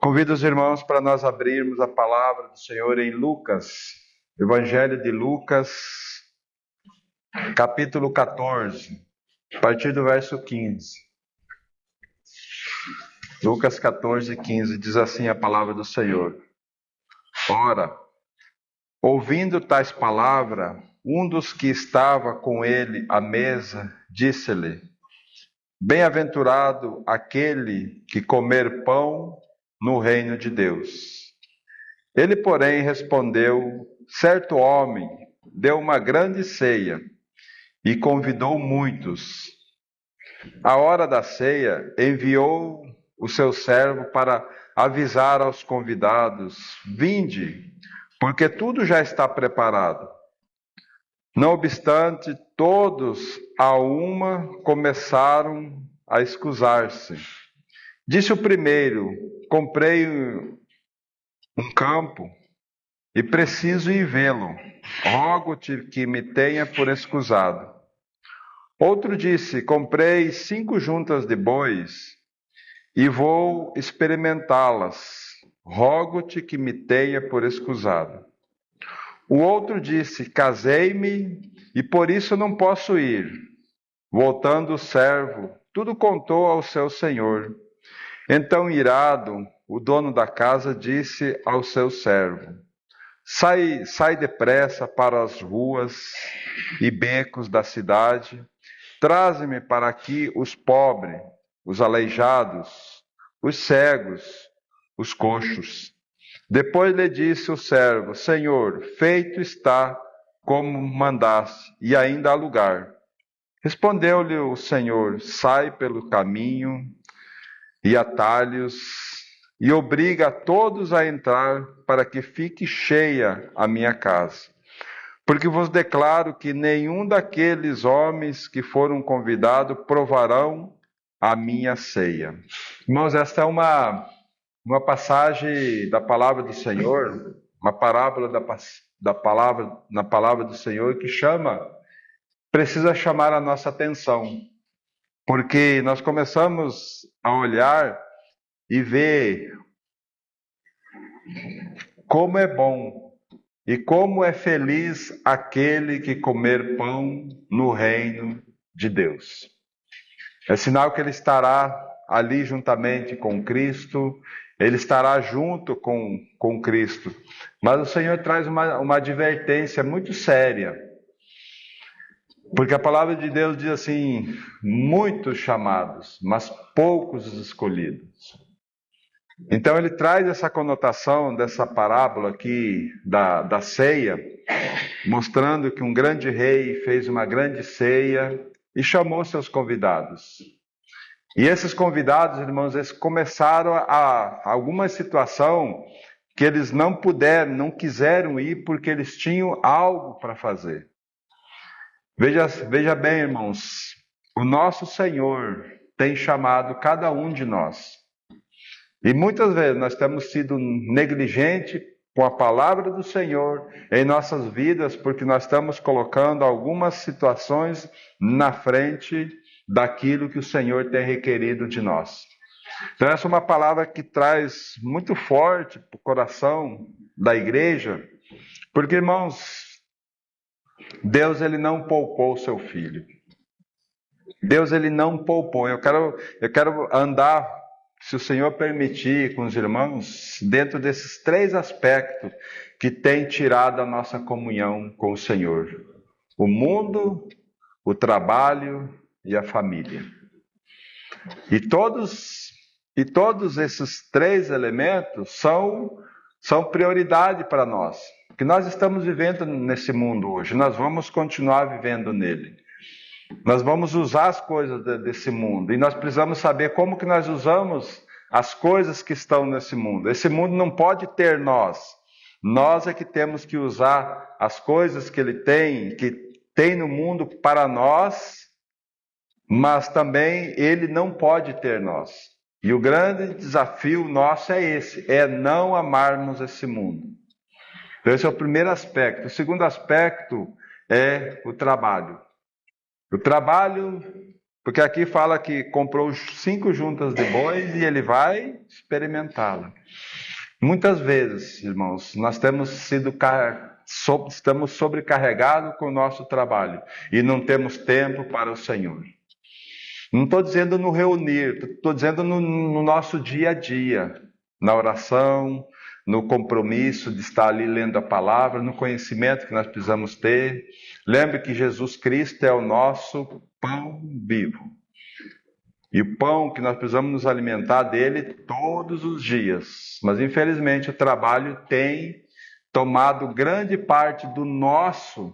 Convido os irmãos para nós abrirmos a palavra do Senhor em Lucas, Evangelho de Lucas, capítulo 14, a partir do verso 15. Lucas 14, 15, diz assim a palavra do Senhor. Ora, ouvindo tais palavras, um dos que estava com ele à mesa, disse-lhe: Bem-aventurado aquele que comer pão no reino de Deus. Ele, porém, respondeu: Certo homem deu uma grande ceia e convidou muitos. À hora da ceia, enviou o seu servo para avisar aos convidados: Vinde, porque tudo já está preparado. Não obstante, todos a uma começaram a escusar-se. Disse o primeiro: Comprei um campo e preciso ir vê-lo. Rogo-te que me tenha por escusado. Outro disse: Comprei 5 juntas de bois e vou experimentá-las. Rogo-te que me tenha por escusado. O outro disse: Casei-me e por isso não posso ir. Voltando o servo, tudo contou ao seu senhor. Então, irado, o dono da casa disse ao seu servo: Sai depressa para as ruas e becos da cidade, traze-me para aqui os pobres, os aleijados, os cegos, os coxos. Depois lhe disse o servo: Senhor, feito está como mandaste, e ainda há lugar. Respondeu-lhe o Senhor: Sai pelo caminho e atalhos, e obriga a todos a entrar, para que fique cheia a minha casa. Porque vos declaro que nenhum daqueles homens que foram convidados provarão a minha ceia. Irmãos, esta é uma passagem da palavra do Senhor, uma parábola da palavra, na palavra do Senhor que precisa chamar a nossa atenção. Porque nós começamos a olhar e ver como é bom e como é feliz aquele que comer pão no reino de Deus. É sinal que ele estará ali juntamente com Cristo, ele estará junto com Cristo. Mas o Senhor traz uma advertência muito séria. Porque a palavra de Deus diz assim: muitos chamados, mas poucos escolhidos. Então ele traz essa conotação dessa parábola aqui da ceia, mostrando que um grande rei fez uma grande ceia e chamou seus convidados. E esses convidados, irmãos, eles começaram alguma situação que eles não puderam, não quiseram ir porque eles tinham algo para fazer. Veja bem, irmãos, o nosso Senhor tem chamado cada um de nós. E muitas vezes nós temos sido negligentes com a palavra do Senhor em nossas vidas, porque nós estamos colocando algumas situações na frente daquilo que o Senhor tem requerido de nós. Então essa é uma palavra que traz muito forte para o coração da igreja, porque, irmãos, Deus ele não poupou o seu filho. Deus ele não poupou. Eu quero andar, se o Senhor permitir, com os irmãos, dentro desses 3 aspectos que tem tirado a nossa comunhão com o Senhor: o mundo, o trabalho e a família. E todos esses 3 elementos são prioridade para nós. Porque nós estamos vivendo nesse mundo hoje, nós vamos continuar vivendo nele. Nós vamos usar as coisas desse mundo e nós precisamos saber como que nós usamos as coisas que estão nesse mundo. Esse mundo não pode ter nós. Nós é que temos que usar as coisas que ele tem, que tem no mundo para nós, mas também ele não pode ter nós. E o grande desafio nosso é esse, é não amarmos esse mundo. Então esse é o primeiro aspecto. O segundo aspecto é o trabalho. O trabalho, Porque aqui fala que comprou 5 juntas de bois e ele vai experimentá-la. Muitas vezes, irmãos, nós estamos sobrecarregados com o nosso trabalho e não temos tempo para o Senhor. Não estou dizendo no reunir, estou dizendo no nosso dia a dia, na oração, no compromisso de estar ali lendo a palavra, no conhecimento que nós precisamos ter. Lembre que Jesus Cristo é o nosso pão vivo. E o pão que nós precisamos nos alimentar dele todos os dias. Mas infelizmente o trabalho tem tomado grande parte dos nossos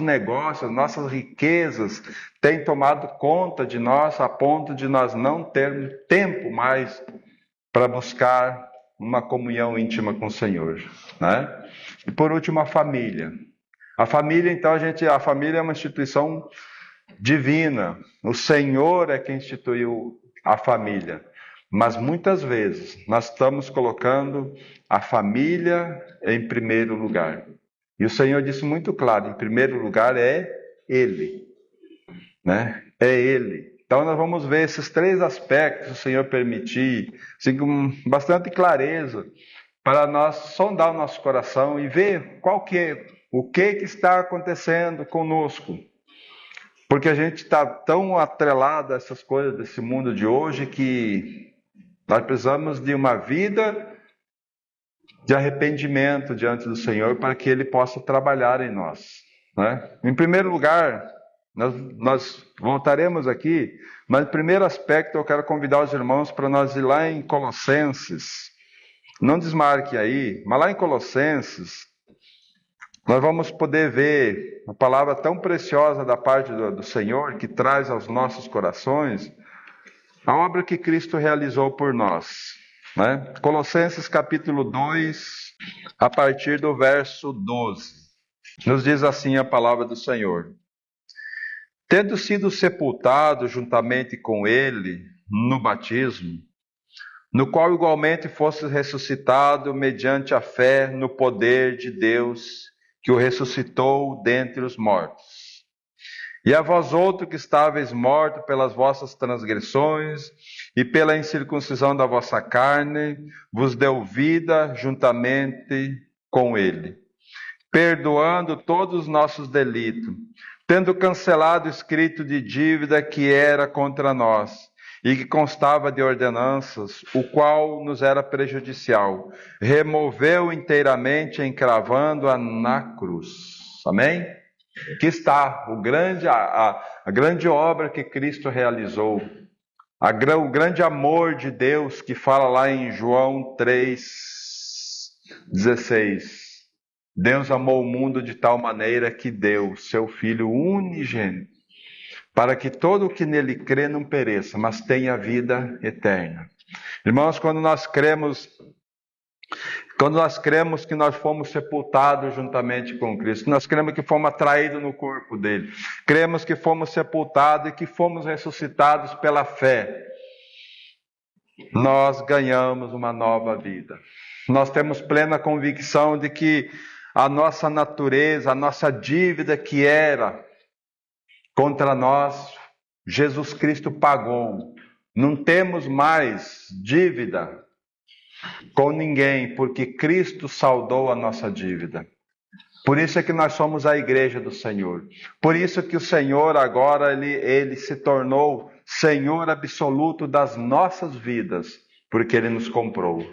negócios, nossas riquezas, tem tomado conta de nós a ponto de nós não termos tempo mais para buscar uma comunhão íntima com o Senhor, né? E por último, a família. A família, então, a família é uma instituição divina. O Senhor é quem instituiu a família. Mas muitas vezes nós estamos colocando a família em primeiro lugar. E o Senhor disse muito claro, em primeiro lugar é Ele, né? É Ele. Então nós vamos ver esses 3 aspectos, se o Senhor permitir, assim, com bastante clareza, para nós sondar o nosso coração e ver o que está acontecendo conosco. Porque a gente está tão atrelado a essas coisas desse mundo de hoje que nós precisamos de uma vida de arrependimento diante do Senhor para que Ele possa trabalhar em nós, né? Em primeiro lugar, nós voltaremos aqui, mas o primeiro aspecto eu quero convidar os irmãos para nós ir lá em Colossenses. Não desmarque aí, mas lá em Colossenses, nós vamos poder ver uma palavra tão preciosa da parte do Senhor, que traz aos nossos corações a obra que Cristo realizou por nós, né? Colossenses capítulo 2, a partir do verso 12. Nos diz assim a palavra do Senhor: tendo sido sepultado juntamente com Ele no batismo, no qual igualmente fosse ressuscitado mediante a fé no poder de Deus, que o ressuscitou dentre os mortos. E a vós outros que estáveis mortos pelas vossas transgressões e pela incircuncisão da vossa carne, vos deu vida juntamente com Ele, perdoando todos os nossos delitos, tendo cancelado o escrito de dívida que era contra nós, e que constava de ordenanças, o qual nos era prejudicial, removeu inteiramente, encravando-a na cruz. Amém? Aqui está a grande obra que Cristo realizou, o grande amor de Deus que fala lá em João 3,16. Deus amou o mundo de tal maneira que deu seu Filho unigênito, para que todo o que nele crê não pereça, mas tenha vida eterna. Irmãos, quando nós cremos que nós fomos sepultados juntamente com Cristo, nós cremos que fomos atraídos no corpo dele, cremos que fomos sepultados e que fomos ressuscitados pela fé, nós ganhamos uma nova vida. Nós temos plena convicção de que a nossa natureza, a nossa dívida que era contra nós, Jesus Cristo pagou. Não temos mais dívida com ninguém, porque Cristo saldou a nossa dívida. Por isso é que nós somos a igreja do Senhor. Por isso que o Senhor agora, ele se tornou Senhor absoluto das nossas vidas, porque Ele nos comprou.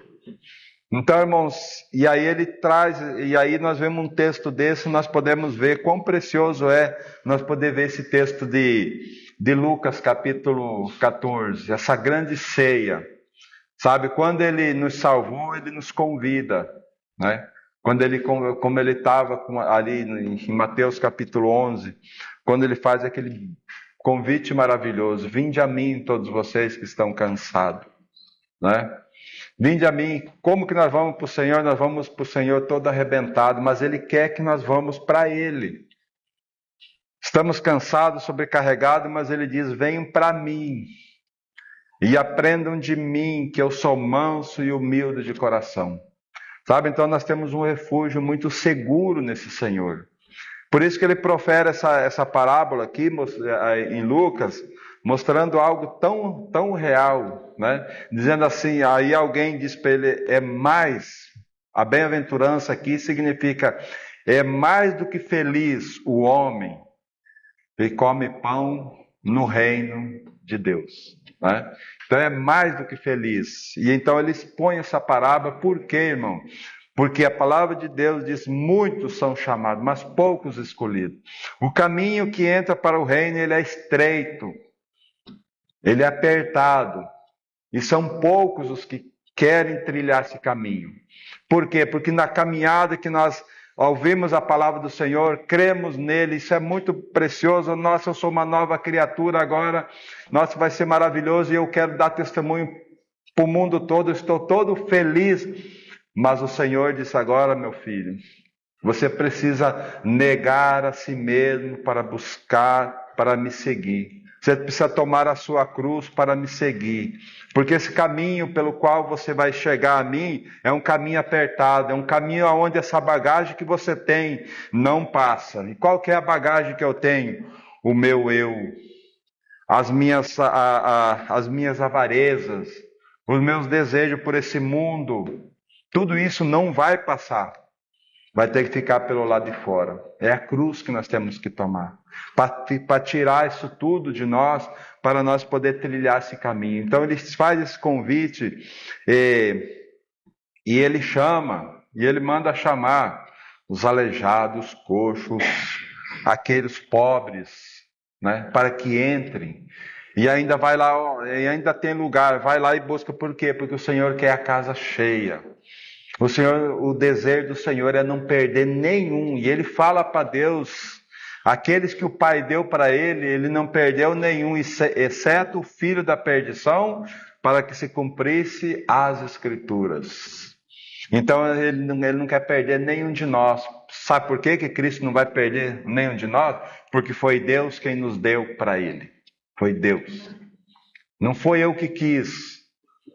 Então, irmãos, e aí nós vemos um texto desse, nós podemos ver quão precioso é nós poder ver esse texto de Lucas capítulo 14, essa grande ceia. Sabe, quando Ele nos salvou, Ele nos convida, né? Como Ele estava ali em Mateus capítulo 11, quando Ele faz aquele convite maravilhoso: vinde a mim todos vocês que estão cansados, né? Vinde a mim. Como que nós vamos para o Senhor? Nós vamos para o Senhor todo arrebentado, mas Ele quer que nós vamos para Ele. Estamos cansados, sobrecarregados, mas Ele diz: venham para mim e aprendam de mim, que eu sou manso e humilde de coração. Sabe, então nós temos um refúgio muito seguro nesse Senhor. Por isso que Ele profere essa parábola aqui em Lucas, mostrando algo tão, tão real, né? Dizendo assim, aí alguém diz para ele, é mais, a bem-aventurança aqui significa, é mais do que feliz o homem que come pão no reino de Deus, né? Então é mais do que feliz. E então ele expõe essa parábola, por quê, irmão? Porque a palavra de Deus diz, muitos são chamados, mas poucos escolhidos. O caminho que entra para o reino, ele é estreito, ele é apertado, e são poucos os que querem trilhar esse caminho. Por quê? Porque na caminhada que nós ouvimos a palavra do Senhor, cremos nele, isso é muito precioso. Nossa, eu sou uma nova criatura agora, nossa, vai ser maravilhoso e eu quero dar testemunho para o mundo todo, eu estou todo feliz. Mas o Senhor disse agora, meu filho, você precisa negar a si mesmo para buscar, para me seguir. Você precisa tomar a sua cruz para me seguir. Porque esse caminho pelo qual você vai chegar a mim é um caminho apertado, é um caminho onde essa bagagem que você tem não passa. E qual que é a bagagem que eu tenho? O meu eu, as minhas avarezas, os meus desejos por esse mundo. Tudo isso não vai passar. Vai ter que ficar pelo lado de fora. É a cruz que nós temos que tomar. Para tirar isso tudo de nós, para nós poder trilhar esse caminho. Então ele faz esse convite e ele chama, e ele manda chamar os aleijados, coxos, aqueles pobres, né, para que entrem. E ainda vai lá, e ainda tem lugar, vai lá e busca. Por quê? Porque o Senhor quer a casa cheia. O desejo do Senhor é não perder nenhum. E ele fala para Deus, aqueles que o Pai deu para ele, ele não perdeu nenhum, exceto o filho da perdição, para que se cumprisse as Escrituras. Então ele não quer perder nenhum de nós. Sabe por quê que Cristo não vai perder nenhum de nós? Porque foi Deus quem nos deu para ele. Foi Deus. Não foi eu que quis.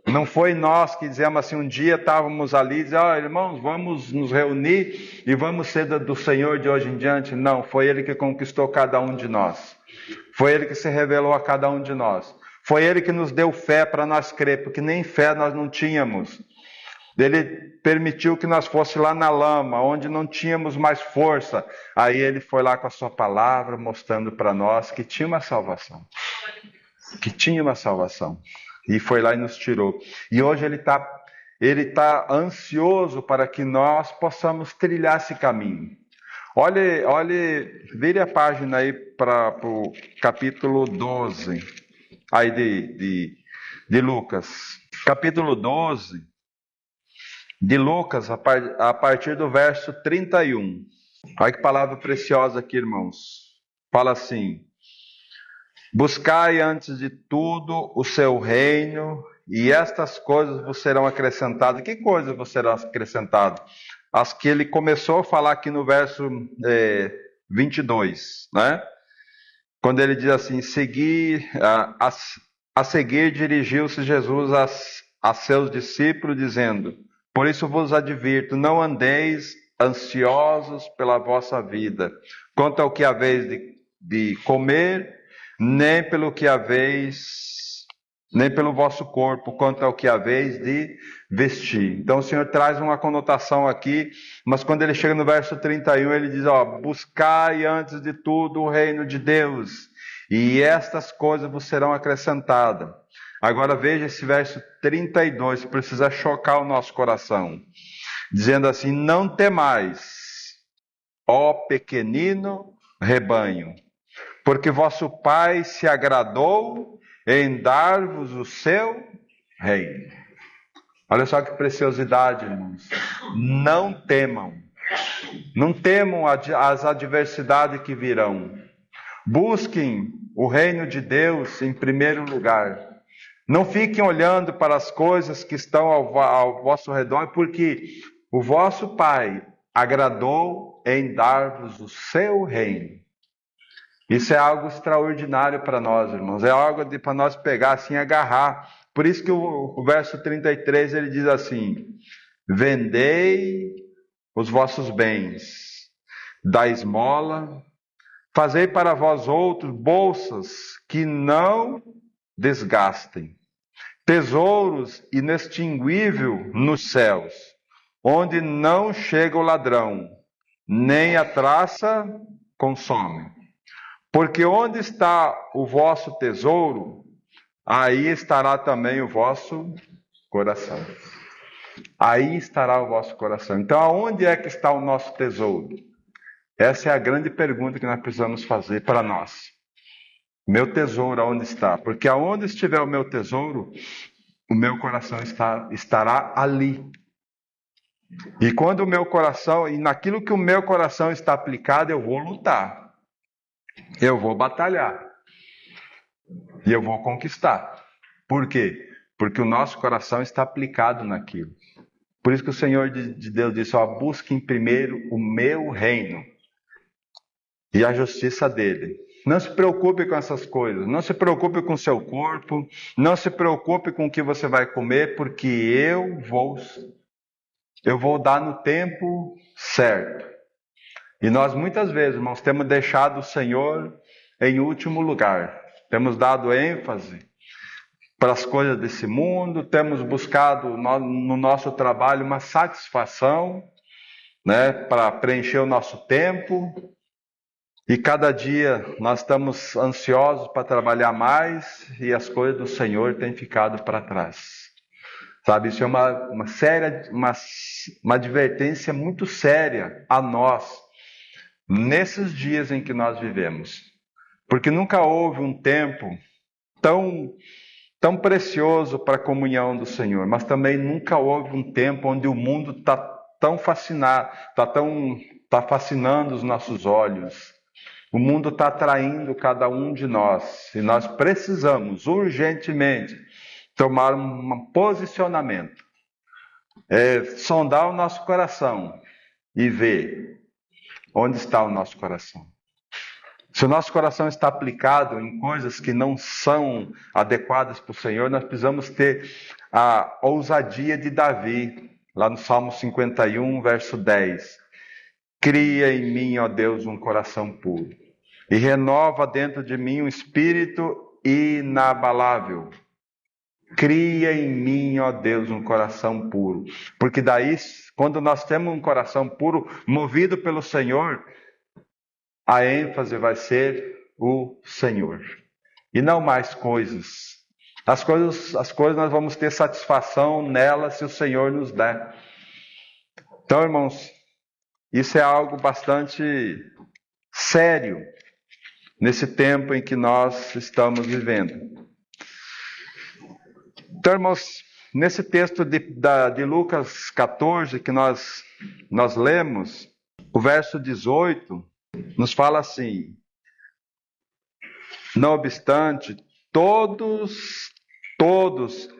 Não foi nós que dizemos assim, um dia estávamos ali e dizemos, irmãos, vamos nos reunir e vamos ser do Senhor de hoje em diante. Não, foi Ele que conquistou cada um de nós. Foi Ele que se revelou a cada um de nós. Foi Ele que nos deu fé para nós crer, porque nem fé nós não tínhamos. Ele permitiu que nós fôssemos lá na lama, onde não tínhamos mais força. Aí Ele foi lá com a sua palavra, mostrando para nós que tinha uma salvação. Que tinha uma salvação. E foi lá e nos tirou. E hoje ele tá ansioso para que nós possamos trilhar esse caminho. Olhe, vire a página aí para o capítulo 12, aí de Lucas. Capítulo 12 de Lucas, a partir do verso 31. Olha que palavra preciosa aqui, irmãos. Fala assim: buscai antes de tudo o seu reino, e estas coisas vos serão acrescentadas. Que coisas vos serão acrescentadas? As que ele começou a falar aqui no verso 22, né? Quando ele diz assim, a seguir dirigiu-se Jesus a seus discípulos, dizendo, por isso vos advirto, não andeis ansiosos pela vossa vida, quanto ao que haveis de comer, nem pelo vosso corpo, quanto ao que haveis de vestir. Então o Senhor traz uma conotação aqui, mas quando ele chega no verso 31, ele diz, buscai antes de tudo o reino de Deus, e estas coisas vos serão acrescentadas. Agora veja esse verso 32, precisa chocar o nosso coração, dizendo assim, não temais, ó pequenino rebanho, porque vosso Pai se agradou em dar-vos o seu reino. Olha só que preciosidade, irmãos. Não temam. Não temam as adversidades que virão. Busquem o reino de Deus em primeiro lugar. Não fiquem olhando para as coisas que estão ao vosso redor, porque o vosso Pai agradou em dar-vos o seu reino. Isso é algo extraordinário para nós, irmãos. É algo para nós pegar assim, agarrar. Por isso que o verso 33 ele diz assim: vendei os vossos bens, dai esmola, Fazei para vós outros bolsas que não desgastem, tesouros inextinguíveis nos céus, onde não chega o ladrão, nem a traça consome. Porque onde está o vosso tesouro, aí estará também o vosso coração. Aí estará o vosso coração. Então, aonde é que está o nosso tesouro? Essa é a grande pergunta que nós precisamos fazer para nós. Meu tesouro, aonde está? Porque aonde estiver o meu tesouro, o meu coração estará ali. E quando o meu coração, e naquilo que o meu coração está aplicado, eu vou lutar. Eu vou batalhar. E eu vou conquistar. Por quê? Porque o nosso coração está aplicado naquilo. Por isso que o Senhor de Deus disse, busquem primeiro o meu reino e a justiça dele. Não se preocupe com essas coisas, não se preocupe com o seu corpo, não se preocupe com o que você vai comer, porque eu vou dar no tempo certo. E nós muitas vezes, irmãos, temos deixado o Senhor em último lugar. Temos dado ênfase para as coisas desse mundo, temos buscado no nosso trabalho uma satisfação, né, para preencher o nosso tempo. E cada dia nós estamos ansiosos para trabalhar mais e as coisas do Senhor têm ficado para trás. Sabe, isso é uma advertência muito séria a nós, nesses dias em que nós vivemos. Porque nunca houve um tempo tão precioso para a comunhão do Senhor, mas também nunca houve um tempo onde o mundo está tão fascinado, está fascinando os nossos olhos. O mundo está atraindo cada um de nós e nós precisamos urgentemente tomar um posicionamento, sondar o nosso coração e ver onde está o nosso coração. Se o nosso coração está aplicado em coisas que não são adequadas para o Senhor, nós precisamos ter a ousadia de Davi, lá no Salmo 51, verso 10. Cria em mim, ó Deus, um coração puro, e renova dentro de mim um espírito inabalável. Cria em mim, ó Deus, um coração puro. Porque daí, quando nós temos um coração puro, movido pelo Senhor, a ênfase vai ser o Senhor. E não mais coisas. As coisas nós vamos ter satisfação nelas se o Senhor nos der. Então, irmãos, isso é algo bastante sério nesse tempo em que nós estamos vivendo. Então, irmãos, nesse texto de Lucas 14 que nós lemos, o verso 18 nos fala assim: não obstante, todos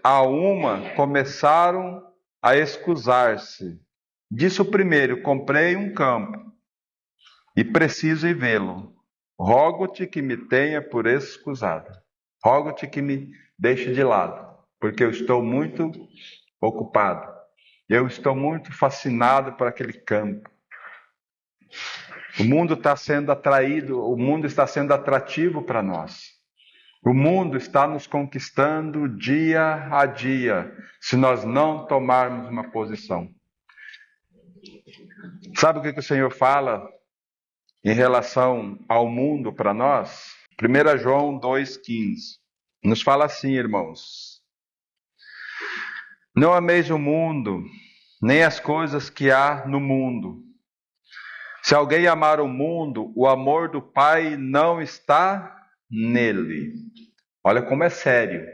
a uma começaram a escusar-se. Disse o primeiro: comprei um campo e preciso ir vê-lo. Rogo-te que me tenha por escusado. Rogo-te que me deixe de lado, porque eu estou muito ocupado. Eu estou muito fascinado por aquele campo. O mundo está sendo atraído, o mundo está sendo atrativo para nós. O mundo está nos conquistando dia a dia, se nós não tomarmos uma posição. Sabe o que o Senhor fala em relação ao mundo para nós? 1 João 2,15 nos fala assim, irmãos: não ameis o mundo, nem as coisas que há no mundo. Se alguém amar o mundo, o amor do Pai não está nele. Olha como é sério.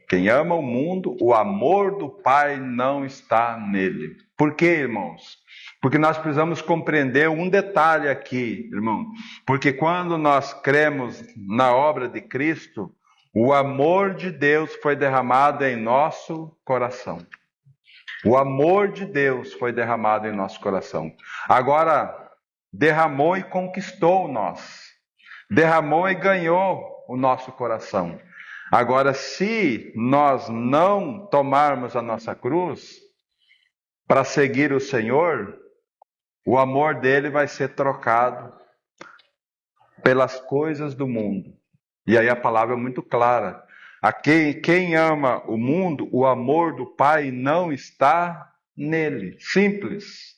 Quem ama o mundo, o amor do Pai não está nele. Por quê, irmãos? Porque nós precisamos compreender um detalhe aqui, irmão. Porque quando nós cremos na obra de Cristo, o amor de Deus foi derramado em nosso coração. O amor de Deus foi derramado em nosso coração. Agora, derramou e conquistou nós. Derramou e ganhou o nosso coração. Agora, se nós não tomarmos a nossa cruz para seguir o Senhor, o amor dele vai ser trocado pelas coisas do mundo. E aí a palavra é muito clara. Quem ama o mundo, o amor do Pai não está nele. Simples.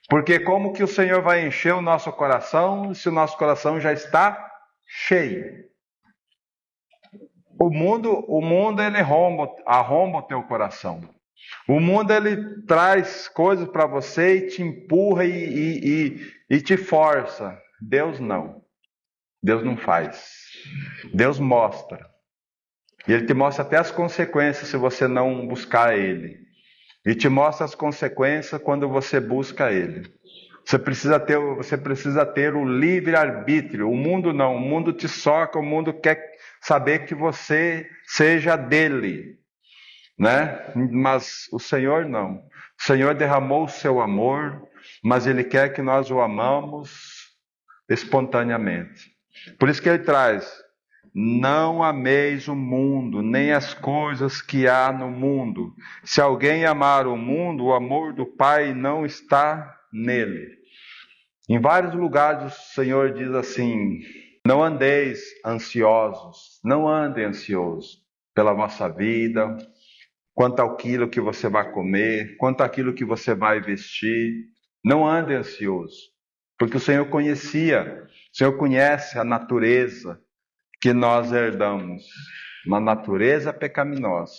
Porque como que o Senhor vai encher o nosso coração se o nosso coração já está cheio? O mundo ele arromba o teu coração. O mundo ele traz coisas para você e te empurra e te força. Deus não. Deus não faz. Deus mostra. E Ele te mostra até as consequências se você não buscar Ele. E te mostra as consequências quando você busca Ele. Você precisa ter o livre-arbítrio. O mundo não. O mundo te soca, o mundo quer saber que você seja dele. Né? Mas o Senhor não. O Senhor derramou o seu amor, mas Ele quer que nós o amamos espontaneamente. Por isso que Ele traz: não ameis o mundo, nem as coisas que há no mundo. Se alguém amar o mundo, o amor do Pai não está nele. Em vários lugares o Senhor diz assim: não andeis ansiosos, não andem ansiosos pela vossa vida, quanto àquilo que você vai comer, quanto àquilo que você vai vestir. Não ande ansioso, porque o Senhor conhece a natureza que nós herdamos, uma natureza pecaminosa.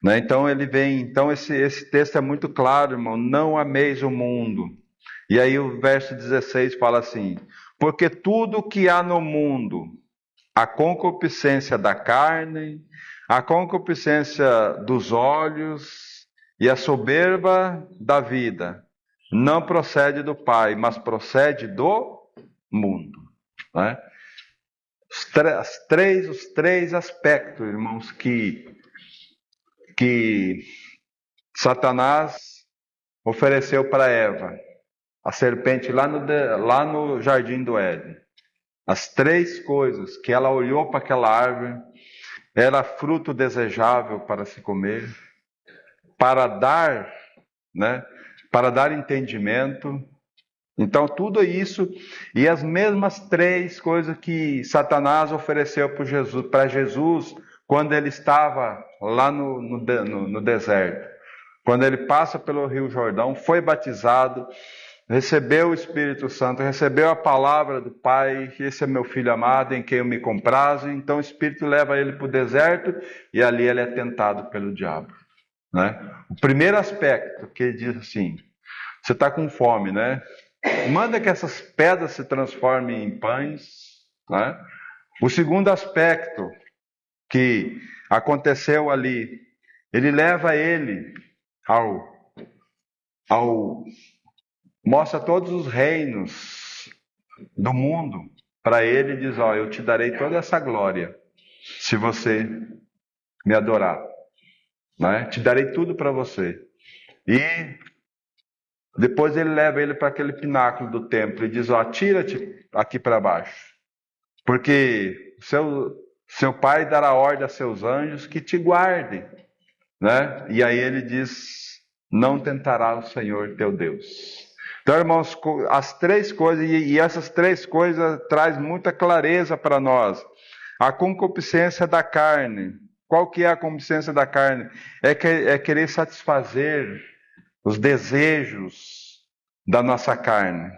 Né? Então esse texto é muito claro, irmão: não ameis o mundo. E aí o verso 16 fala assim: porque tudo que há no mundo, a concupiscência da carne, a concupiscência dos olhos e a soberba da vida, não procede do Pai, mas procede do mundo. Né? Os três aspectos, irmãos, que Satanás ofereceu para Eva, a serpente lá no jardim do Éden. As três coisas que ela olhou para aquela árvore, era fruto desejável para se comer, para dar, né, para dar entendimento. Então tudo isso, e as mesmas três coisas que Satanás ofereceu para Jesus quando ele estava lá no deserto. Quando ele passa pelo Rio Jordão, foi batizado, recebeu o Espírito Santo, recebeu a palavra do Pai: esse é meu filho amado, em quem eu me comprazo. Então o Espírito leva ele para o deserto e ali ele é tentado pelo diabo. Né? O primeiro aspecto que ele diz assim: você está com fome, né? Manda que essas pedras se transformem em pães. Né? O segundo aspecto que aconteceu ali, ele leva ele mostra todos os reinos do mundo para ele e diz: ó, eu te darei toda essa glória se você me adorar. Né? Te darei tudo para você. E depois ele leva ele para aquele pináculo do templo e diz: ó, tira-te aqui para baixo, porque seu pai dará ordem a seus anjos que te guardem. Né? E aí ele diz: não tentará o Senhor teu Deus. Então, irmãos, as três coisas, e essas três coisas traz muita clareza para nós. A concupiscência da carne. Qual que é a concupiscência da carne? É querer satisfazer os desejos da nossa carne.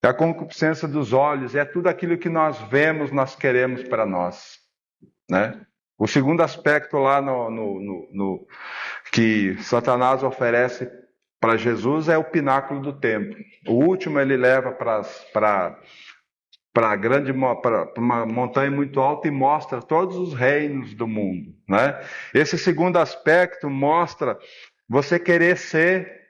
A concupiscência dos olhos é tudo aquilo que nós vemos, nós queremos para nós. Né? O segundo aspecto lá que Satanás oferece para Jesus é o pináculo do templo. O último ele leva para uma montanha muito alta e mostra todos os reinos do mundo. Né? Esse segundo aspecto mostra você querer ser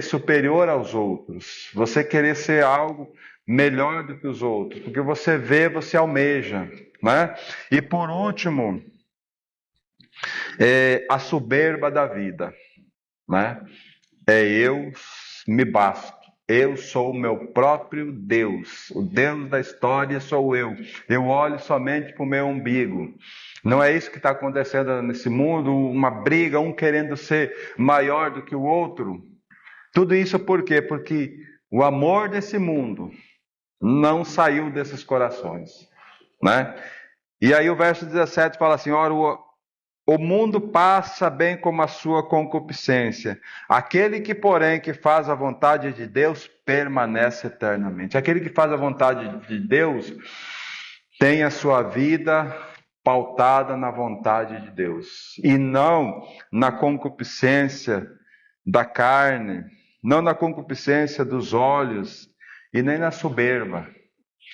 superior aos outros, você querer ser algo melhor do que os outros, porque você vê, você almeja. Né? E por último, a soberba da vida. Né? Eu me basto, eu sou o meu próprio Deus, o Deus da história sou eu olho somente para o meu umbigo. Não é isso que está acontecendo nesse mundo, uma briga, um querendo ser maior do que o outro. Tudo isso por quê? Porque o amor desse mundo não saiu desses corações, né? E aí o verso 17 fala assim: ora, o mundo passa bem como a sua concupiscência. Aquele que, porém, que faz a vontade de Deus, permanece eternamente. Aquele que faz a vontade de Deus tem a sua vida pautada na vontade de Deus, e não na concupiscência da carne, não na concupiscência dos olhos, e nem na soberba.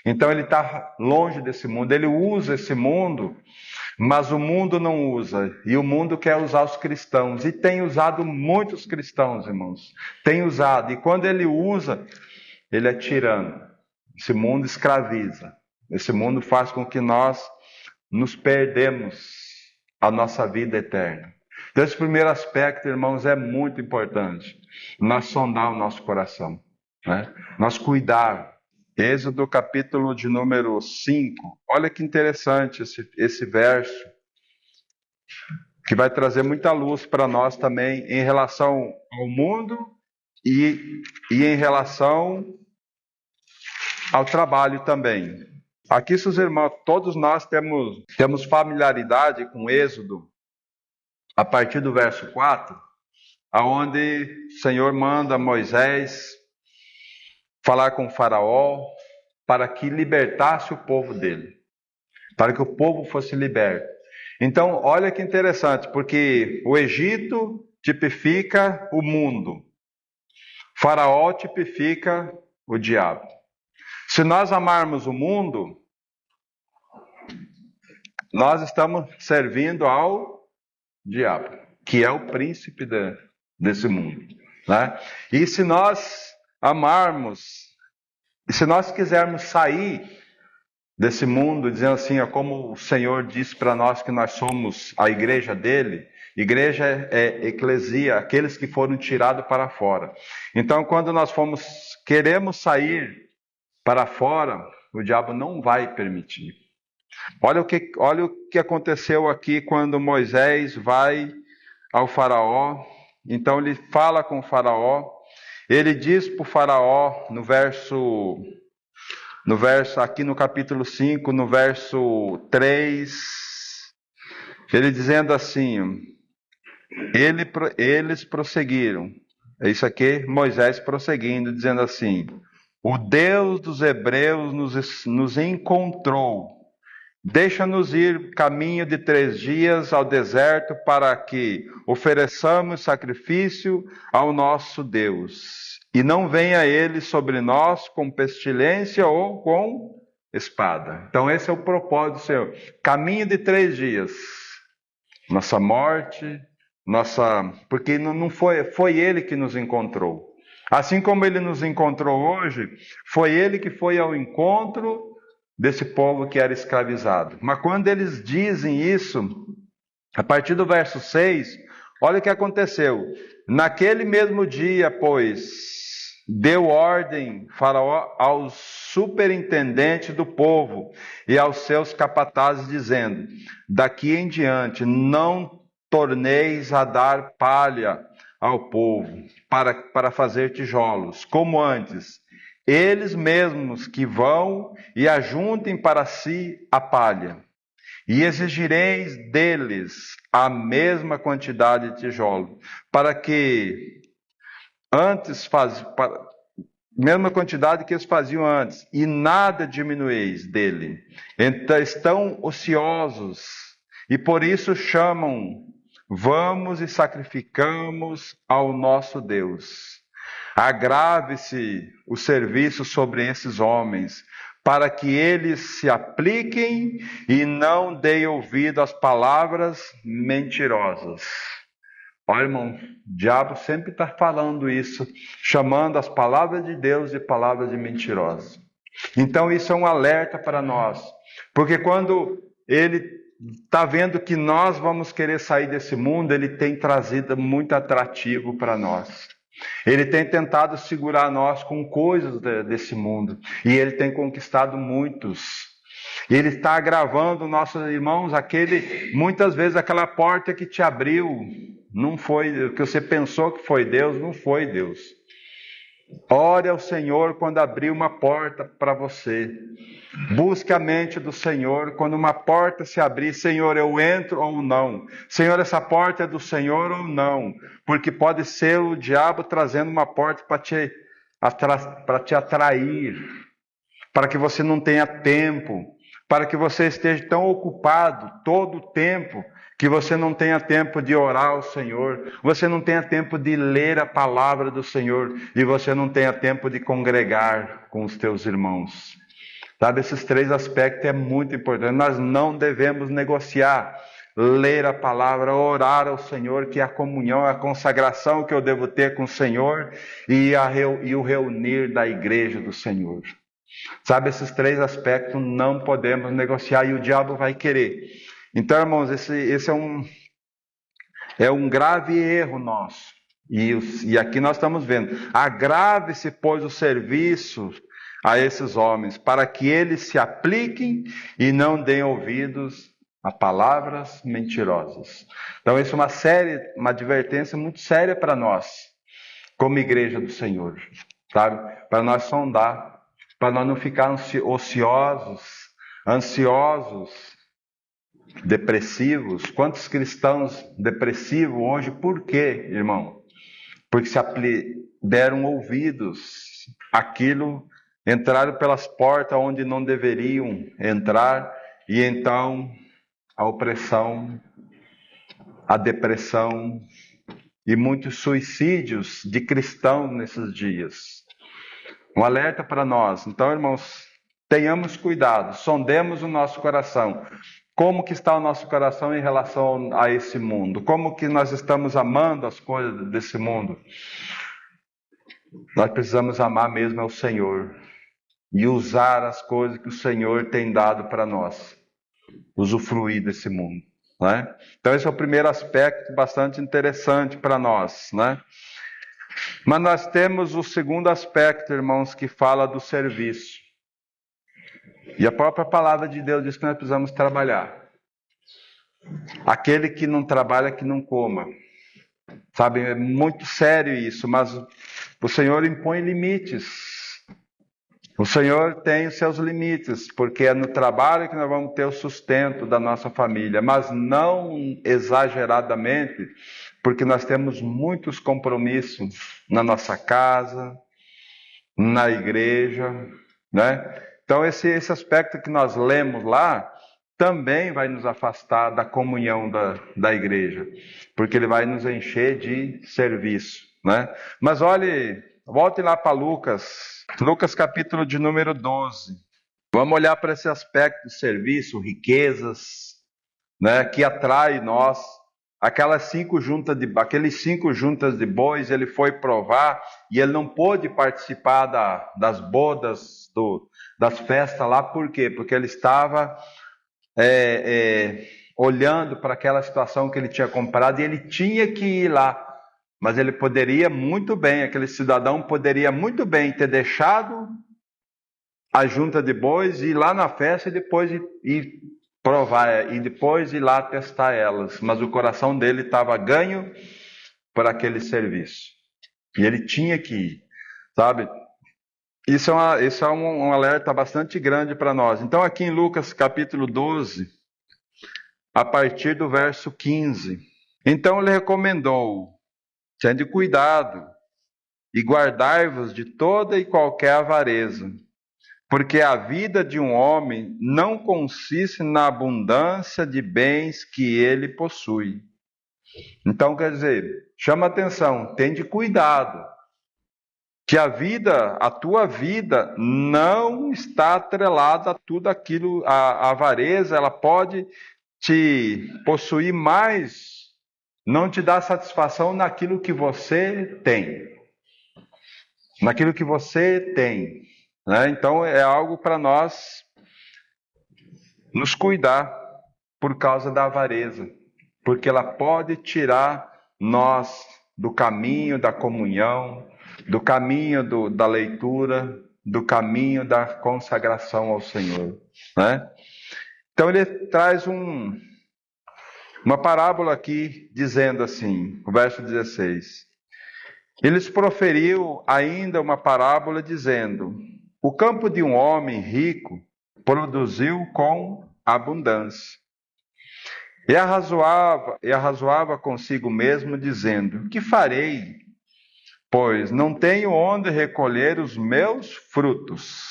Então ele está longe desse mundo, ele usa esse mundo, mas o mundo não usa, e o mundo quer usar os cristãos, e tem usado muitos cristãos, irmãos, tem usado, e quando ele usa, ele é tirano. Esse mundo escraviza, esse mundo faz com que nós nos perdemos a nossa vida eterna. Então esse primeiro aspecto, irmãos, é muito importante, nós sondar o nosso coração, né? Nós cuidar. Êxodo capítulo de número 5, olha que interessante esse verso, que vai trazer muita luz para nós também em relação ao mundo e em relação ao trabalho também. Aqui, seus irmãos, todos nós temos familiaridade com Êxodo, a partir do verso 4, aonde o Senhor manda Moisés falar com o Faraó para que libertasse o povo dele, para que o povo fosse liberto. Então, olha que interessante, porque o Egito tipifica o mundo, Faraó tipifica o diabo. Se nós amarmos o mundo, nós estamos servindo ao diabo, que é o príncipe desse mundo, né? E se nós amarmos, e se nós quisermos sair desse mundo, dizendo assim, como o Senhor disse para nós que nós somos a igreja dele, igreja é eclesia, aqueles que foram tirados para fora. Então, quando nós queremos sair para fora, o diabo não vai permitir. Olha o que aconteceu aqui quando Moisés vai ao Faraó. Então ele fala com o Faraó, ele diz para o Faraó, no verso aqui no capítulo 5, no verso 3, ele dizendo assim, eles prosseguiram, é isso aqui, Moisés prosseguindo, dizendo assim, o Deus dos Hebreus nos encontrou, deixa-nos ir caminho de 3 dias ao deserto para que ofereçamos sacrifício ao nosso Deus. E não venha ele sobre nós com pestilência ou com espada. Então esse é o propósito do Senhor. Caminho de 3 dias. Nossa morte, porque não foi ele que nos encontrou. Assim como ele nos encontrou hoje, foi ele que foi ao encontro desse povo que era escravizado. Mas quando eles dizem isso, a partir do verso 6, olha o que aconteceu. Naquele mesmo dia, pois, deu ordem Faraó aos superintendentes do povo e aos seus capatazes, dizendo, daqui em diante não torneis a dar palha ao povo para fazer tijolos, como antes. Eles mesmos que vão e ajuntem para si a palha, e exigireis deles a mesma quantidade de tijolo, para que mesma quantidade que eles faziam antes, e nada diminueis dele. Então estão ociosos, e por isso chamam, vamos e sacrificamos ao nosso Deus. Agrave-se o serviço sobre esses homens, para que eles se apliquem e não deem ouvido às palavras mentirosas. Olha, irmão, o diabo sempre está falando isso, chamando as palavras de Deus de palavras de mentirosas. Então isso é um alerta para nós, porque quando ele está vendo que nós vamos querer sair desse mundo, ele tem trazido muito atrativo para nós. Ele tem tentado segurar nós com coisas desse mundo. E ele tem conquistado muitos. E ele está agravando nossos irmãos, muitas vezes aquela porta que te abriu, não foi, o que você pensou que foi Deus, não foi Deus. Ore ao Senhor quando abrir uma porta para você. Busque a mente do Senhor quando uma porta se abrir. Senhor, eu entro ou não? Senhor, essa porta é do Senhor ou não? Porque pode ser o diabo trazendo uma porta para te atrair, para que você não tenha tempo, para que você esteja tão ocupado todo o tempo que você não tenha tempo de orar ao Senhor, você não tenha tempo de ler a palavra do Senhor e você não tenha tempo de congregar com os teus irmãos. Sabe, esses três aspectos é muito importante. Nós não devemos negociar. Ler a palavra, orar ao Senhor, que é a comunhão, a consagração que eu devo ter com o Senhor e o reunir da igreja do Senhor. Sabe, esses três aspectos não podemos negociar e o diabo vai querer. Então, irmãos, esse é um grave erro nosso. E aqui nós estamos vendo. Agrave-se, pois, o serviço a esses homens, para que eles se apliquem e não deem ouvidos a palavras mentirosas. Então, isso é uma advertência muito séria para nós, como igreja do Senhor, sabe? Para nós sondar, para nós não ficarmos ociosos, ansiosos, depressivos. Quantos cristãos depressivos hoje? Por quê, irmão? Porque se deram ouvidos àquilo, entraram pelas portas onde não deveriam entrar, e então a opressão, a depressão e muitos suicídios de cristãos nesses dias. Um alerta para nós. Então, irmãos, tenhamos cuidado, sondemos o nosso coração. Como que está o nosso coração em relação a esse mundo? Como que nós estamos amando as coisas desse mundo? Nós precisamos amar mesmo ao Senhor e usar as coisas que o Senhor tem dado para nós, usufruir desse mundo, né? Então esse é o primeiro aspecto bastante interessante para nós, né? Mas nós temos o segundo aspecto, irmãos, que fala do serviço. E a própria palavra de Deus diz que nós precisamos trabalhar. Aquele que não trabalha, que não coma. Sabe, é muito sério isso, mas o Senhor impõe limites. O Senhor tem os seus limites, porque é no trabalho que nós vamos ter o sustento da nossa família, mas não exageradamente, porque nós temos muitos compromissos na nossa casa, na igreja, né? Então esse aspecto que nós lemos lá também vai nos afastar da comunhão da igreja, porque ele vai nos encher de serviço, né? Mas volte lá para Lucas capítulo de número 12. Vamos olhar para esse aspecto de serviço, riquezas, né, que atrai nós. Aqueles 5 juntas de bois, ele foi provar e ele não pôde participar das bodas, das festas lá. Por quê? Porque ele estava olhando para aquela situação que ele tinha comprado e ele tinha que ir lá. Mas ele poderia muito bem, aquele cidadão poderia muito bem ter deixado a junta de bois e ir lá na festa e depois ir provar, e depois ir lá testar elas. Mas o coração dele estava ganho por aquele serviço. E ele tinha que ir, sabe? Isso é um alerta bastante grande para nós. Então aqui em Lucas capítulo 12, a partir do verso 15. Então ele recomendou: tende cuidado e guardai-vos de toda e qualquer avareza, porque a vida de um homem não consiste na abundância de bens que ele possui. Então, quer dizer, chama atenção, tende cuidado, que a tua vida não está atrelada a tudo aquilo, a avareza, ela pode te possuir mais, não te dá satisfação naquilo que você tem. Naquilo que você tem, né? Então é algo para nós nos cuidar por causa da avareza, porque ela pode tirar nós do caminho da comunhão, do caminho da leitura, do caminho da consagração ao Senhor, né? Então ele traz uma parábola aqui dizendo assim, o verso 16: E lhes proferiu ainda uma parábola, dizendo: o campo de um homem rico produziu com abundância. E arrazoava consigo mesmo, dizendo: que farei? Pois não tenho onde recolher os meus frutos.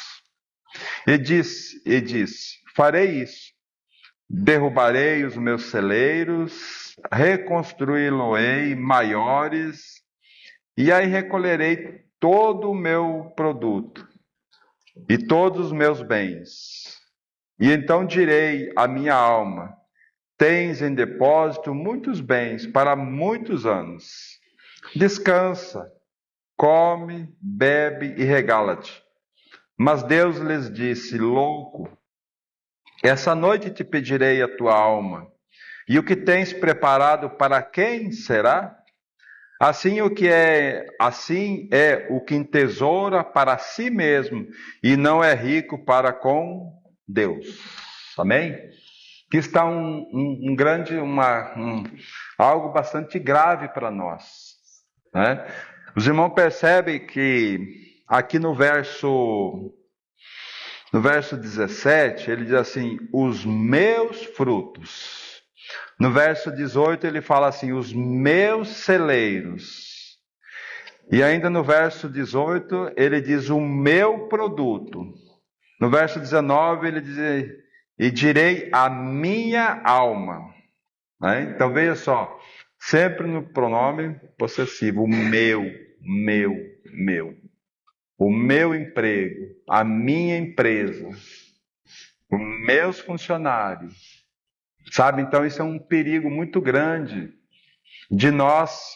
E disse: farei isso: derrubarei os meus celeiros, reconstruí-lo-ei maiores, e aí recolherei todo o meu produto e todos os meus bens. E então direi à minha alma: tens em depósito muitos bens para muitos anos. Descansa, come, bebe e regala-te. Mas Deus lhes disse: louco, essa noite te pedirei a tua alma. E o que tens preparado para quem será? Assim é o que entesoura para si mesmo e não é rico para com Deus. Amém? Aqui está algo bastante grave para nós, né? Os irmãos percebem que aqui no verso 17, ele diz assim: os meus frutos. No verso 18 ele fala assim: os meus celeiros. E ainda no verso 18 ele diz: o meu produto. No verso 19 ele diz: e direi a minha alma. Né? Então veja só, sempre no pronome possessivo: o meu, meu, meu. O meu emprego, a minha empresa, os meus funcionários. Sabe, então isso é um perigo muito grande de nós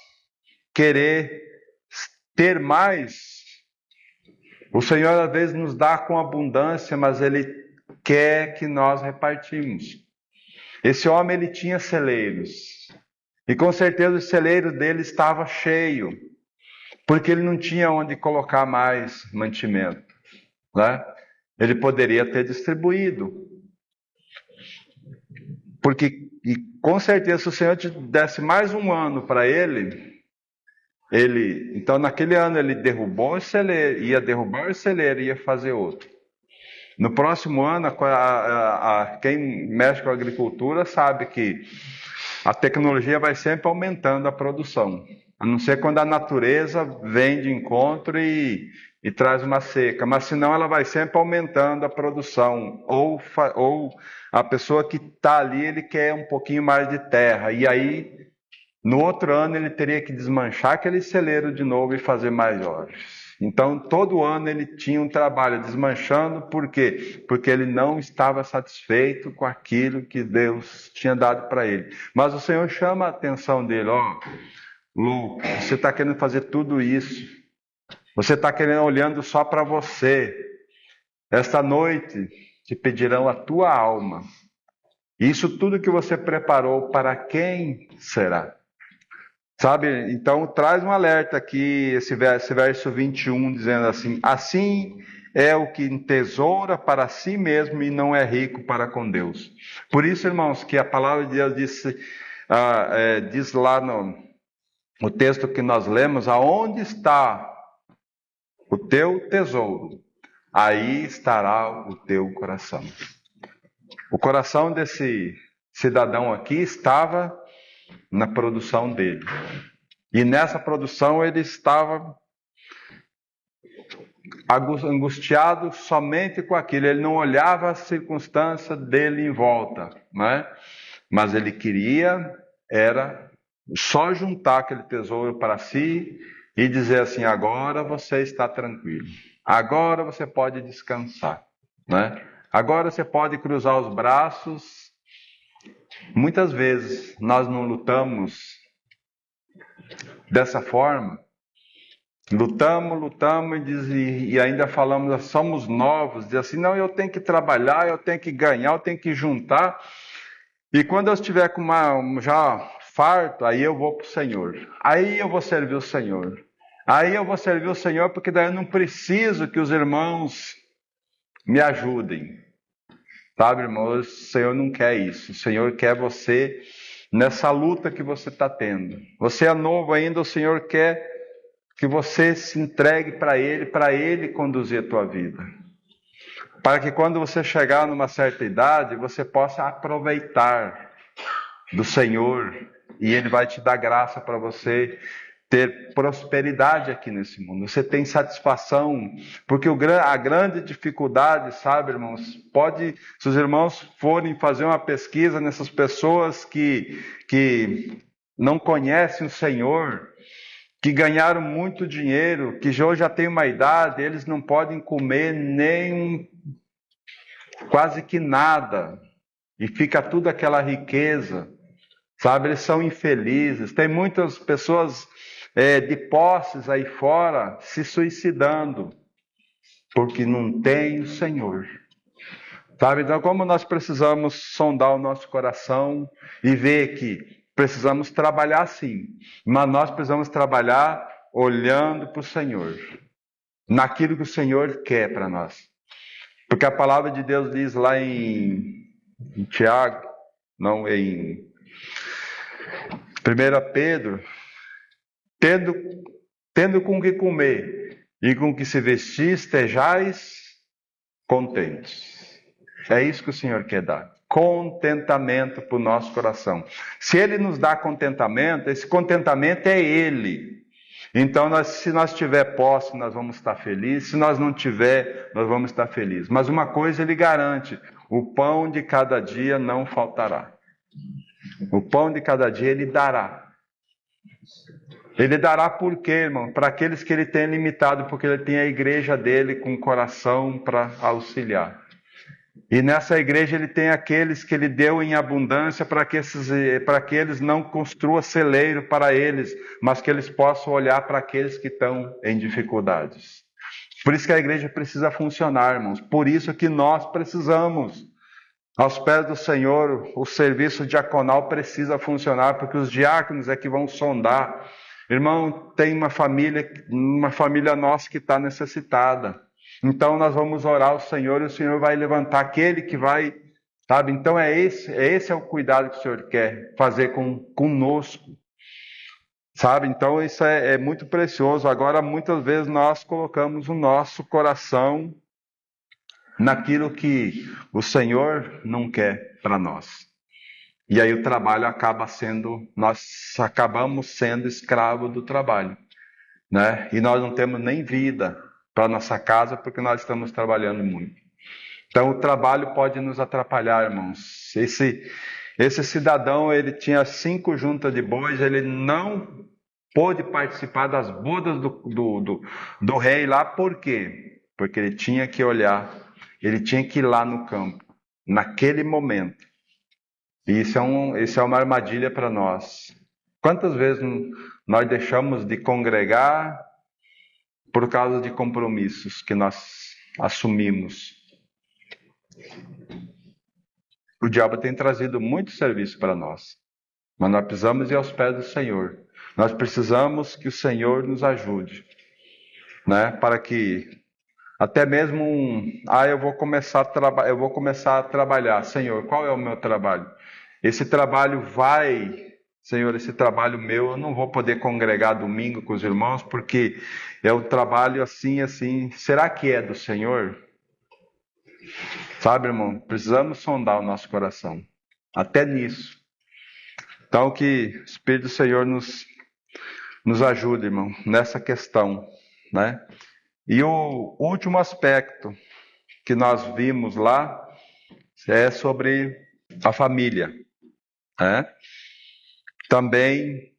querer ter mais. O Senhor às vezes nos dá com abundância, mas Ele quer que nós repartimos. Esse homem, ele tinha celeiros. E com certeza o celeiro dele estava cheio, porque ele não tinha onde colocar mais mantimento, né? Ele poderia ter distribuído. Porque, e com certeza, se o Senhor te desse mais um ano para então naquele ano ele derrubou o celeiro, ia derrubar o celeiro e ia fazer outro. No próximo ano, quem mexe com a agricultura sabe que a tecnologia vai sempre aumentando a produção. A não ser quando a natureza vem de encontro e traz uma seca. Mas senão ela vai sempre aumentando a produção. Ou a pessoa que está ali, ele quer um pouquinho mais de terra. E aí, no outro ano, ele teria que desmanchar aquele celeiro de novo e fazer maiores. Então, todo ano ele tinha um trabalho desmanchando, por quê? Porque ele não estava satisfeito com aquilo que Deus tinha dado para ele. Mas o Senhor chama a atenção dele: ó, louco, você está querendo fazer tudo isso, você está querendo olhando só para você. Esta noite te pedirão a tua alma. Isso tudo que você preparou, para quem será? Sabe, então traz um alerta aqui, esse verso 21, dizendo assim: assim é o que entesoura para si mesmo e não é rico para com Deus. Por isso, irmãos, que a palavra de Deus diz lá no texto que nós lemos: aonde está o teu tesouro, aí estará o teu coração. O coração desse cidadão aqui estava na produção dele. E nessa produção ele estava angustiado somente com aquilo. Ele não olhava a circunstância dele em volta, né? Mas ele queria era só juntar aquele tesouro para si e dizer assim: agora você está tranquilo, agora você pode descansar, né? Agora você pode cruzar os braços. Muitas vezes nós não lutamos dessa forma. Lutamos e ainda falamos: somos novos, diz assim: não, eu tenho que trabalhar, eu tenho que ganhar, eu tenho que juntar. E quando eu estiver com já farto, aí eu vou para o Senhor. Aí eu vou servir o Senhor. Aí eu vou servir o Senhor, porque daí eu não preciso que os irmãos me ajudem. Sabe, irmãos, o Senhor não quer isso. O Senhor quer você nessa luta que você está tendo. Você é novo ainda, o Senhor quer que você se entregue para Ele conduzir a tua vida. Para que quando você chegar numa certa idade, você possa aproveitar do Senhor e Ele vai te dar graça para você ter prosperidade aqui nesse mundo. Você tem satisfação, porque a grande dificuldade, sabe, irmãos, se os irmãos forem fazer uma pesquisa nessas pessoas que não conhecem o Senhor, que ganharam muito dinheiro, que hoje já têm uma idade, eles não podem comer nem quase que nada, e fica tudo aquela riqueza, sabe, eles são infelizes. Tem muitas pessoas de posses aí fora se suicidando, porque não tem o Senhor. Sabe, então como nós precisamos sondar o nosso coração e ver que precisamos trabalhar sim, mas nós precisamos trabalhar olhando para o Senhor, naquilo que o Senhor quer para nós. Porque a palavra de Deus diz lá em Tiago, não, em 1 Pedro, tendo com que comer e com que se vestir, estejais contentes. É isso que o Senhor quer dar. Contentamento para o nosso coração. Se Ele nos dá contentamento, esse contentamento é Ele. Então, se nós tiver posse, nós vamos estar felizes. Se nós não tiver, nós vamos estar felizes. Mas uma coisa Ele garante: o pão de cada dia não faltará. O pão de cada dia Ele dará. Ele dará por quê, irmão? Para aqueles que Ele tem limitado, porque Ele tem a igreja dele com o coração para auxiliar. E nessa igreja Ele tem aqueles que Ele deu em abundância para que eles não construam celeiro para eles, mas que eles possam olhar para aqueles que estão em dificuldades. Por isso que a igreja precisa funcionar, irmãos. Por isso que nós precisamos. Aos pés do Senhor, o serviço diaconal precisa funcionar, porque os diáconos é que vão sondar. Irmão, tem uma família nossa que está necessitada. Então nós vamos orar ao Senhor e o Senhor vai levantar aquele que vai, sabe? Então esse é o cuidado que o Senhor quer fazer conosco, sabe? Então isso é muito precioso. Agora, muitas vezes nós colocamos o nosso coração naquilo que o Senhor não quer para nós. E aí o trabalho nós acabamos sendo escravos do trabalho, né? E nós não temos nem vida para nossa casa porque nós estamos trabalhando muito. Então o trabalho pode nos atrapalhar, irmãos. Esse cidadão, ele tinha 5 juntas de bois, ele não pôde participar das bodas do rei lá, por quê? Porque ele tinha que olhar, ele tinha que ir lá no campo, naquele momento. E isso é uma armadilha para nós. Quantas vezes nós deixamos de congregar por causa de compromissos que nós assumimos? O diabo tem trazido muito serviço para nós, mas nós precisamos ir aos pés do Senhor. Nós precisamos que o Senhor nos ajude, né? Para que até mesmo eu vou começar a trabalhar. Senhor, qual é o meu trabalho? Esse trabalho Senhor, esse trabalho meu, eu não vou poder congregar domingo com os irmãos, porque é um trabalho assim, assim. Será que é do Senhor? Sabe, irmão, precisamos sondar o nosso coração, até nisso. Então, que o Espírito do Senhor nos ajude, irmão, nessa questão, né? E o último aspecto que nós vimos lá é sobre a família, né? Também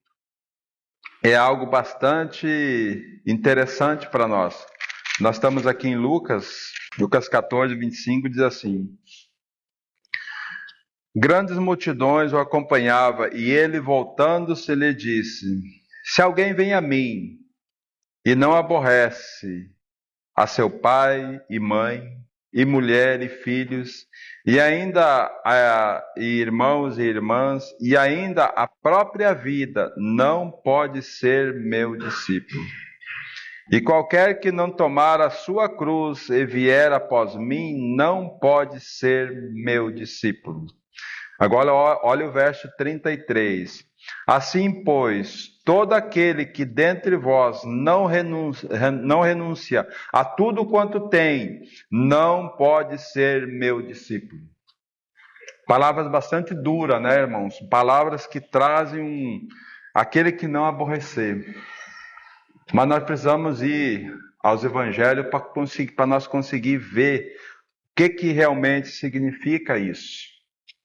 é algo bastante interessante para nós. Nós estamos aqui em Lucas 14, 25, diz assim: grandes multidões o acompanhavam, e ele, voltando-se, lhe disse: se alguém vem a mim e não aborrece a seu pai e mãe, e mulher e filhos, e ainda irmãos e irmãs, e ainda a própria vida, não pode ser meu discípulo. E qualquer que não tomar a sua cruz e vier após mim, não pode ser meu discípulo. Agora olha o verso 33. Assim, pois, todo aquele que dentre vós não renuncia a tudo quanto tem, não pode ser meu discípulo. Palavras bastante duras, né, irmãos? Palavras que trazem aquele que não aborrecer. Mas nós precisamos ir aos evangelhos para nós conseguir ver o que realmente significa isso.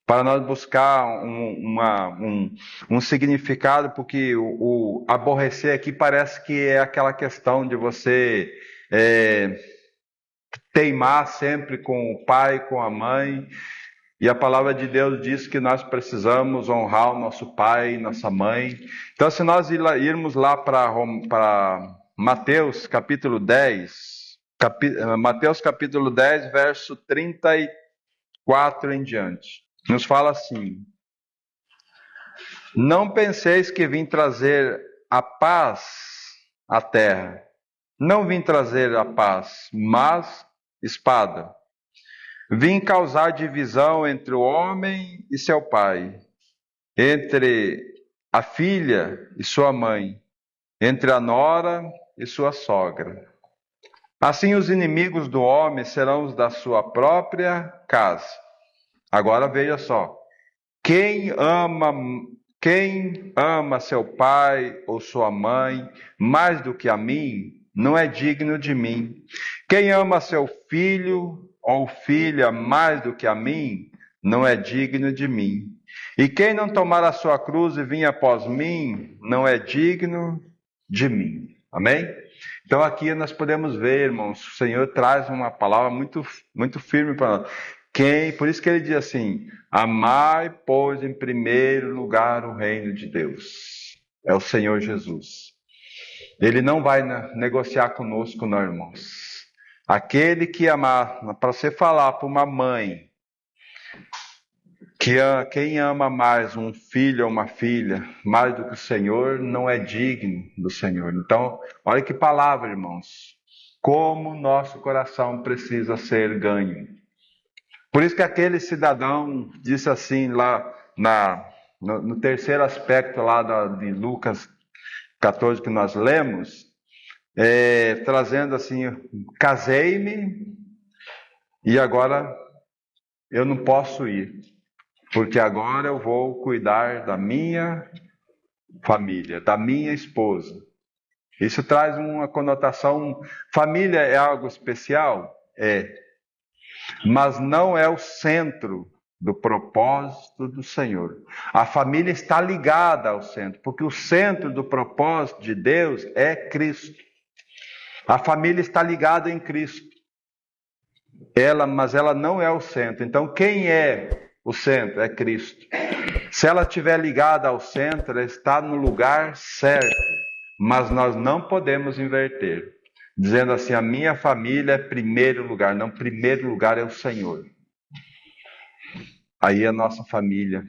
Para nós buscar um significado, porque o aborrecer aqui parece que é aquela questão de você teimar sempre com o pai, com a mãe. E a palavra de Deus diz que nós precisamos honrar o nosso pai, nossa mãe. Então, se nós irmos lá para Mateus capítulo 10, Mateus capítulo 10, verso 34 em diante, nos fala assim: não penseis que vim trazer a paz à terra. Não vim trazer a paz, mas espada. Vim causar divisão entre o homem e seu pai, entre a filha e sua mãe, entre a nora e sua sogra. Assim os inimigos do homem serão os da sua própria casa. Agora veja só, quem ama seu pai ou sua mãe mais do que a mim, não é digno de mim. Quem ama seu filho ou filha mais do que a mim, não é digno de mim. E quem não tomar a sua cruz e vir após mim, não é digno de mim. Amém? Então aqui nós podemos ver, irmãos, o Senhor traz uma palavra muito, muito firme para nós. Por isso que ele diz assim: amai, pois, em primeiro lugar o reino de Deus. É o Senhor Jesus. Ele não vai negociar conosco, não, irmãos. Aquele que amar, para você falar para uma mãe, quem ama mais um filho ou uma filha, mais do que o Senhor, não é digno do Senhor. Então, olha que palavra, irmãos. Como nosso coração precisa ser ganho. Por isso que aquele cidadão disse assim lá no terceiro aspecto lá de Lucas 14 que nós lemos, trazendo assim: casei-me e agora eu não posso ir, porque agora eu vou cuidar da minha família, da minha esposa. Isso traz uma conotação. Família é algo especial? Mas não é o centro do propósito do Senhor. A família está ligada ao centro, porque o centro do propósito de Deus é Cristo. A família está ligada em Cristo. Mas ela não é o centro. Então, quem é o centro? É Cristo. Se ela estiver ligada ao centro, ela está no lugar certo. Mas nós não podemos inverter, dizendo assim: a minha família é primeiro lugar. Não, primeiro lugar é o Senhor. Aí é a nossa família.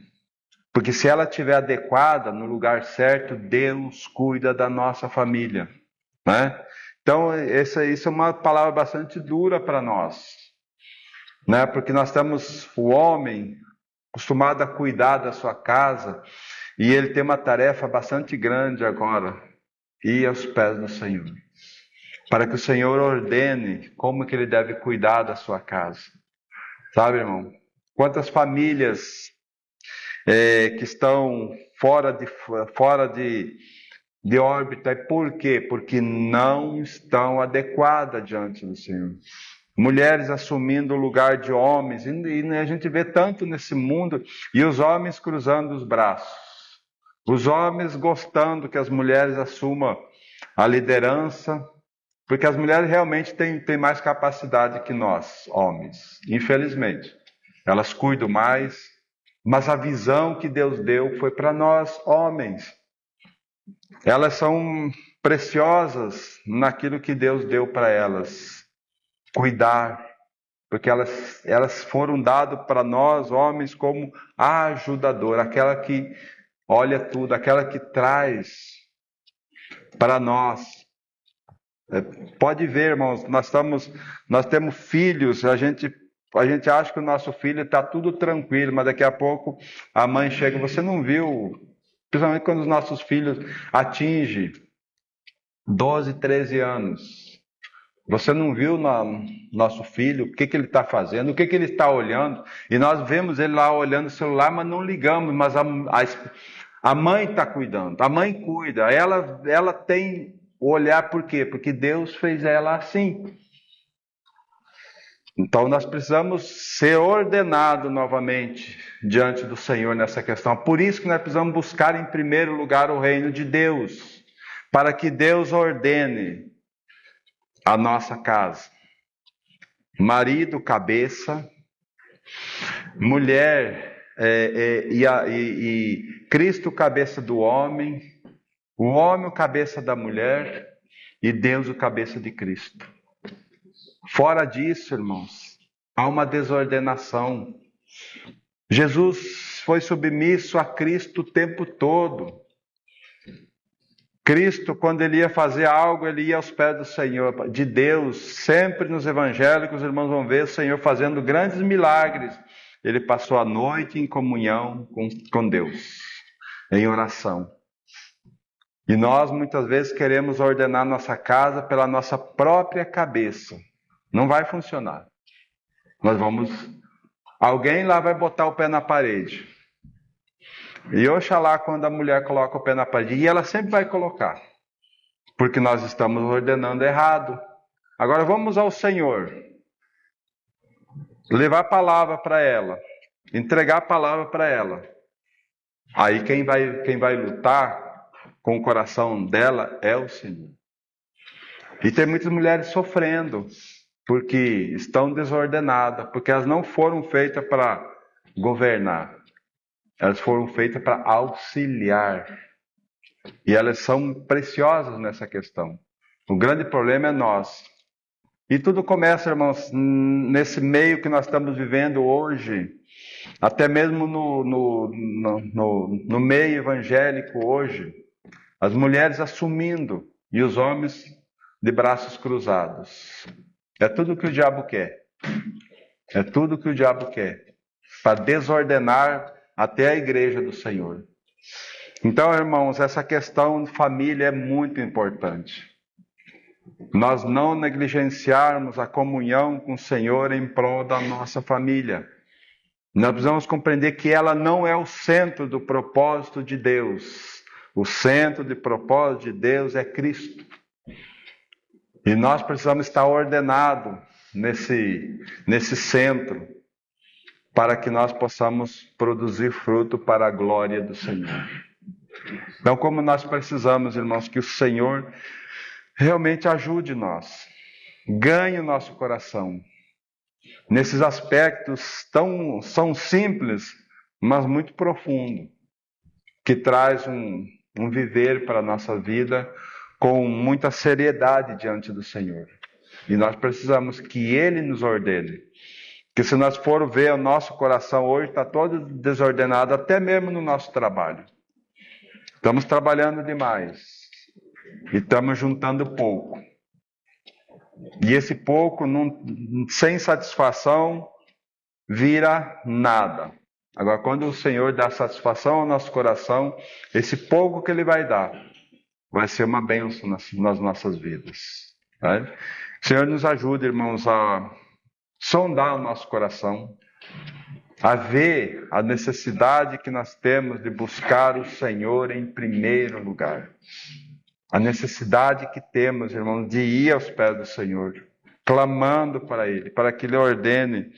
Porque se ela estiver adequada no lugar certo, Deus cuida da nossa família, né? Então, isso é uma palavra bastante dura para nós, né? Porque nós estamos, o homem, acostumado a cuidar da sua casa, e ele tem uma tarefa bastante grande agora: ir aos pés do Senhor, para que o Senhor ordene como que ele deve cuidar da sua casa. Sabe, irmão? Quantas famílias que estão fora de órbita. E por quê? Porque não estão adequadas diante do Senhor. Mulheres assumindo o lugar de homens, e a gente vê tanto nesse mundo, e os homens cruzando os braços. Os homens gostando que as mulheres assumam a liderança, porque as mulheres realmente têm mais capacidade que nós, homens, infelizmente. Elas cuidam mais, mas a visão que Deus deu foi para nós, homens. Elas são preciosas naquilo que Deus deu para elas, cuidar, porque elas foram dadas para nós, homens, como a ajudadora, aquela que olha tudo, aquela que traz para nós. Pode ver, irmãos, nós temos filhos, a gente acha que o nosso filho está tudo tranquilo, mas daqui a pouco a mãe chega: você não viu Principalmente quando os nossos filhos atingem 12, 13 anos. Você não viu nosso filho, o que ele está fazendo, o que ele está olhando, e nós vemos ele lá olhando o celular, mas não ligamos, mas a mãe está cuidando, a mãe cuida, ela tem o olhar, por quê? Porque Deus fez ela assim. Então nós precisamos ser ordenados novamente diante do Senhor nessa questão. Por isso que nós precisamos buscar em primeiro lugar o reino de Deus, para que Deus ordene a nossa casa. Marido, cabeça, mulher e Cristo, cabeça do homem, o homem, o cabeça da mulher e Deus, o cabeça de Cristo. Fora disso, irmãos, há uma desordenação. Jesus foi submisso a Cristo o tempo todo. Cristo, quando ele ia fazer algo, ele ia aos pés do Senhor, de Deus. Sempre nos evangelhos, os irmãos vão ver o Senhor fazendo grandes milagres. Ele passou a noite em comunhão com Deus, em oração. E nós, muitas vezes, queremos ordenar nossa casa pela nossa própria cabeça. Não vai funcionar. Alguém lá vai botar o pé na parede. E oxalá quando a mulher coloca o pé na parede, e ela sempre vai colocar, porque nós estamos ordenando errado. Agora vamos ao Senhor, levar a palavra para ela, entregar a palavra para ela. Aí quem vai lutar com o coração dela é o Senhor. E tem muitas mulheres sofrendo, porque estão desordenadas, porque elas não foram feitas para governar. Elas foram feitas para auxiliar. E elas são preciosas nessa questão. O grande problema é nós. E tudo começa, irmãos, nesse meio que nós estamos vivendo hoje. Até mesmo no meio evangélico hoje. As mulheres assumindo e os homens de braços cruzados. É tudo que o diabo quer. É tudo que o diabo quer. Para desordenar até a igreja do Senhor. Então, irmãos, essa questão de família é muito importante. Nós não negligenciarmos a comunhão com o Senhor em prol da nossa família. Nós precisamos compreender que ela não é o centro do propósito de Deus. O centro de propósito de Deus é Cristo. E nós precisamos estar ordenados nesse centro, para que nós possamos produzir fruto para a glória do Senhor. Então, como nós precisamos, irmãos, que o Senhor realmente ajude nós, ganhe o nosso coração, nesses aspectos são simples, mas muito profundos, que traz um viver para a nossa vida com muita seriedade diante do Senhor. E nós precisamos que Ele nos ordene. Porque se nós formos ver, o nosso coração hoje está todo desordenado, até mesmo no nosso trabalho. Estamos trabalhando demais. E estamos juntando pouco. E esse pouco, sem satisfação, vira nada. Agora, quando o Senhor dá satisfação ao nosso coração, esse pouco que Ele vai dar, vai ser uma bênção nas nossas vidas. Tá? O Senhor nos ajude, irmãos, a sondar o nosso coração, a ver a necessidade que nós temos de buscar o Senhor em primeiro lugar. A necessidade que temos, irmãos, de ir aos pés do Senhor, clamando para Ele, para que Ele ordene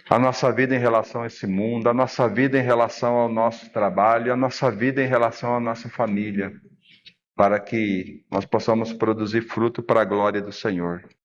a nossa vida em relação a esse mundo, a nossa vida em relação ao nosso trabalho, a nossa vida em relação à nossa família, para que nós possamos produzir fruto para a glória do Senhor.